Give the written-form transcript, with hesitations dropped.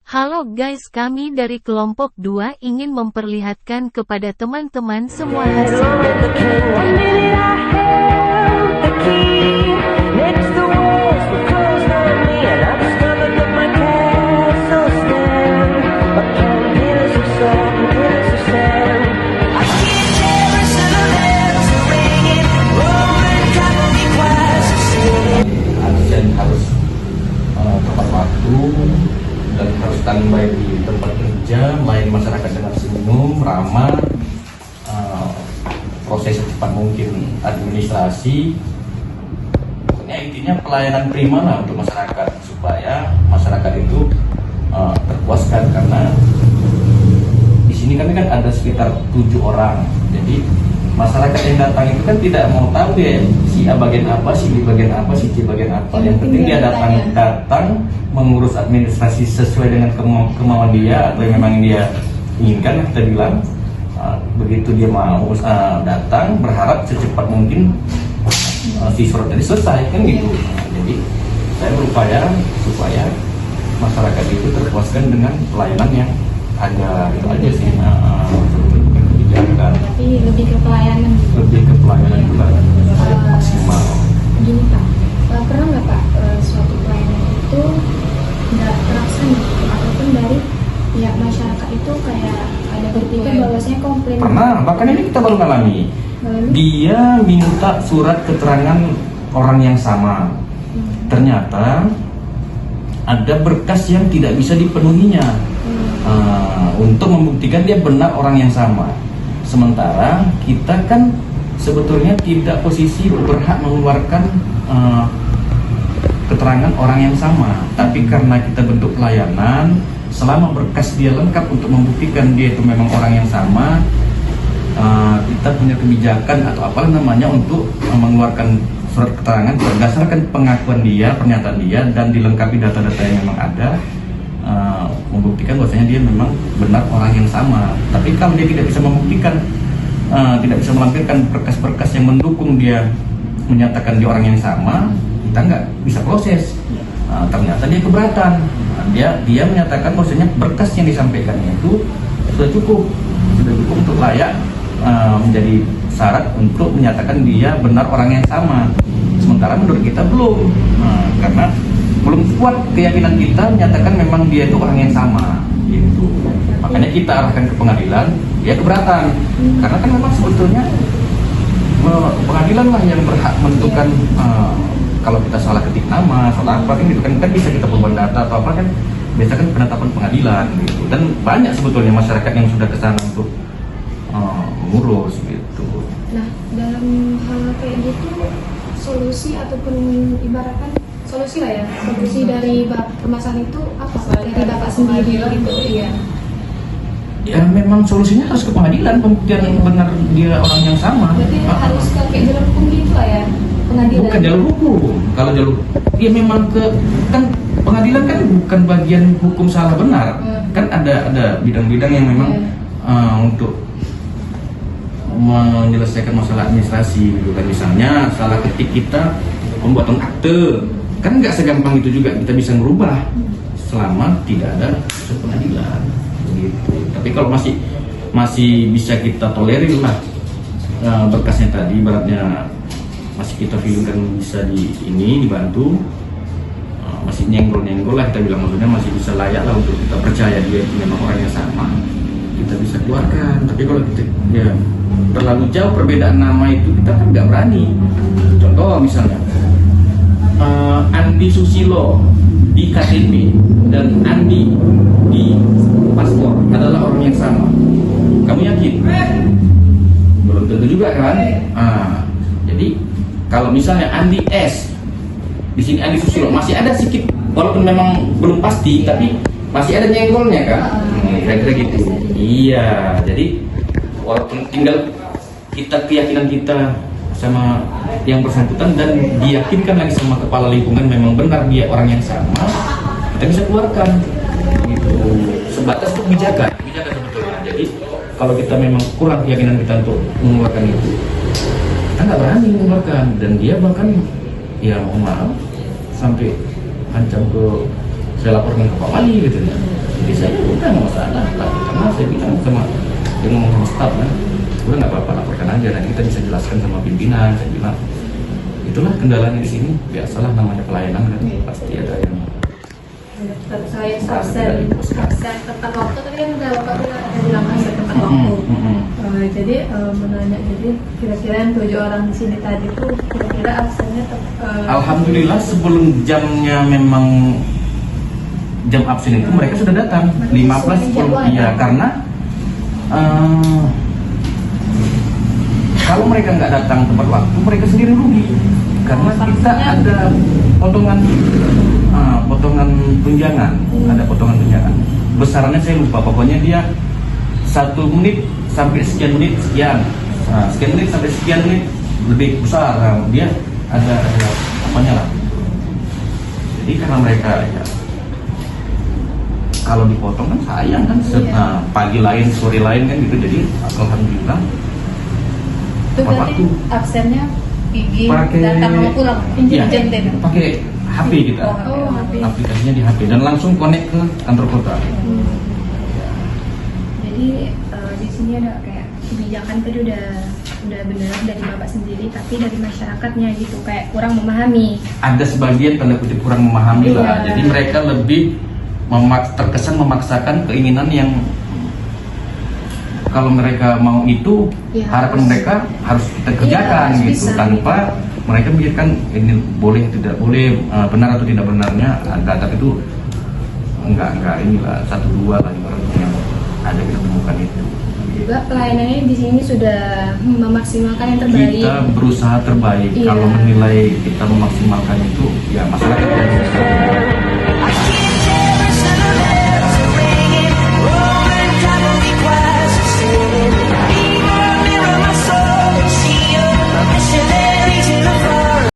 Halo guys, kami dari kelompok 2 ingin memperlihatkan kepada teman-teman semua hasil dan harus tepat waktu dan harus standby di tempat kerja, melayani masyarakat dengan senyum, ramah, proses secepat mungkin administrasi. Pokoknya intinya pelayanan prima lah untuk masyarakat supaya masyarakat itu terpuaskan, karena di sini kami kan ada sekitar 7 orang. Jadi masyarakat yang datang itu kan tidak mau tahu ya si A bagian apa, si B bagian apa, si C bagian apa. Yang penting dia datang mengurus administrasi sesuai dengan kemauan dia atau yang memang dia inginkan. Kita bilang begitu dia mau datang, berharap secepat mungkin si surat tadi selesai kan gitu. Jadi saya berupaya supaya masyarakat itu terpuaskan dengan pelayanan yang ada. Itu aja sih. Tapi lebih ke pelayanan gitu. Lebih ke pelayanan maksimal. Gini Pak, pernah nggak Pak suatu pelayanan itu nggak terlaksana gitu, ataupun dari pihak masyarakat itu kayak ada berpikir bahwasanya komplain? Pernah, bahkan ini kita baru ngalami. Dia minta surat keterangan orang yang sama. Ternyata ada berkas yang tidak bisa dipenuhinya untuk membuktikan dia benar orang yang sama. Sementara kita kan sebetulnya tidak posisi berhak mengeluarkan keterangan orang yang sama, tapi karena kita bentuk pelayanan, selama berkas dia lengkap untuk membuktikan dia itu memang orang yang sama, kita punya kebijakan atau apalah namanya untuk mengeluarkan surat keterangan berdasarkan pengakuan dia, pernyataan dia, dan dilengkapi data-data yang memang ada, membuktikan bahwasanya dia memang benar orang yang sama. Tapi kalau dia tidak bisa membuktikan, tidak bisa melampirkan berkas-berkas yang mendukung dia menyatakan dia orang yang sama, kita nggak bisa proses. Ternyata dia keberatan. Dia menyatakan bahwasanya berkas yang disampaikannya itu sudah cukup untuk layak menjadi syarat untuk menyatakan dia benar orang yang sama. Sementara menurut kita belum, karena belum kuat keyakinan kita menyatakan memang dia itu orang yang sama gitu. Makanya kita arahkan ke pengadilan, dia keberatan. Karena kan memang sebetulnya pengadilan lah yang berhak menentukan kalau kita salah ketik nama, salah apa kan gitu kan bisa kita perubahan data atau apa kan biasa kan penetapan pengadilan gitu. Dan banyak sebetulnya masyarakat yang sudah kesana untuk mengurus gitu. Nah, dalam hal kayak gitu, solusi ataupun ibaratkan solusi lah ya, solusi dari permasalahan itu apa Pak? Dari Bapak sendiri gitu, iya. Ya memang solusinya harus ke pengadilan, pembuktian yang benar dia orang yang sama. Berarti harus ke kayak jalur hukum gitu lah ya, pengadilan. Bukan jalur hukum, kalau jalur dia memang kan pengadilan kan bukan bagian hukum salah benar. Kan ada bidang-bidang yang memang untuk menyelesaikan masalah administrasi gitu kan. Misalnya salah ketik kita pembuatan akte, kan nggak segampang itu juga kita bisa merubah selama tidak ada pengadilan gitu. Tapi kalau masih bisa kita tolerir lah berkasnya tadi, ibaratnya masih kita filmkan bisa dibantu, masih nyenggol lah kita bilang, maksudnya masih bisa layak lah untuk kita percaya dia itu memang orang yang sama, kita bisa keluarkan. Tapi kalau kita ya terlalu jauh perbedaan nama itu kita kan nggak berani. Contoh misalnya Andi Susilo di KTP dan Andi di paspor adalah orang yang sama. Kamu yakin? Belum tentu juga kan? Jadi kalau misalnya Andi S di sini Andi Susilo masih ada sedikit, walaupun memang belum pasti, tapi masih ada nyenggolnya kan? Kira-kira gitu. Iya, jadi walaupun tinggal keyakinan kita sama yang bersangkutan dan diyakinkan lagi sama kepala lingkungan memang benar dia orang yang sama, kita bisa keluarkan gitu. Sebatas kebijakan sebetulnya. Jadi kalau kita memang kurang keyakinan kita untuk mengeluarkan itu, kita nggak berani mengeluarkan. Dan dia bahkan ya mohon maaf sampai ancam ke saya laporkan ke Pak Wali gitu ya. Jadi saya udah nggak masalah lah, karena saya bilang sama yang ngomong sama staf kan, udah nggak apa-apa laporkan aja, nanti kita bisa jelaskan sama pimpinan. Saya bilang itulah kendalanya di sini, biasalah namanya pelayanan kan, pasti ada yang Saya absen tepat waktu tadi kan udah bapak bilang ada bilang absen tepat waktu. Jadi menanya, jadi kira-kira yang 7 orang di sini tadi tuh kira-kira absennya Alhamdulillah sebelum jamnya memang jam absen itu mereka sudah datang 15-10 ya, karena kalau mereka nggak datang tepat waktu mereka sendiri rugi, karena kita ada potongan tunjangan, ada potongan tunjangan besarannya saya lupa, pokoknya dia 1 menit sampai sekian menit sekian, sekian menit sampai sekian menit lebih besar, dia ada apanya lah. Jadi karena mereka ya kalau dipotong kan sayang kan, pagi lain sore lain kan gitu, jadi alhamdulillah itu berarti absennya gigi datang mau pulang ya, jam pakai HP kita, HP. aplikasinya di HP dan langsung connect ke kantor kota. Jadi di sini ada kayak kebijakan tadi udah benar dari bapak sendiri, tapi dari masyarakatnya gitu kayak kurang memahami. Ada sebagian tanda kutip kurang memahami lah, jadi mereka lebih terkesan memaksakan keinginan yang kalau mereka mau itu Ya, harapan mereka harus kita kerjakan harus gitu, bisa, tanpa mereka pikirkan ini boleh tidak boleh, benar atau tidak benarnya ada, tapi itu enggak inilah 1-2 lah yang ada kita temukan itu. Juga pelayanannya di sini sudah memaksimalkan yang terbaik. Kita berusaha terbaik. Iya. Kalau menilai kita memaksimalkan itu ya masyarakat yang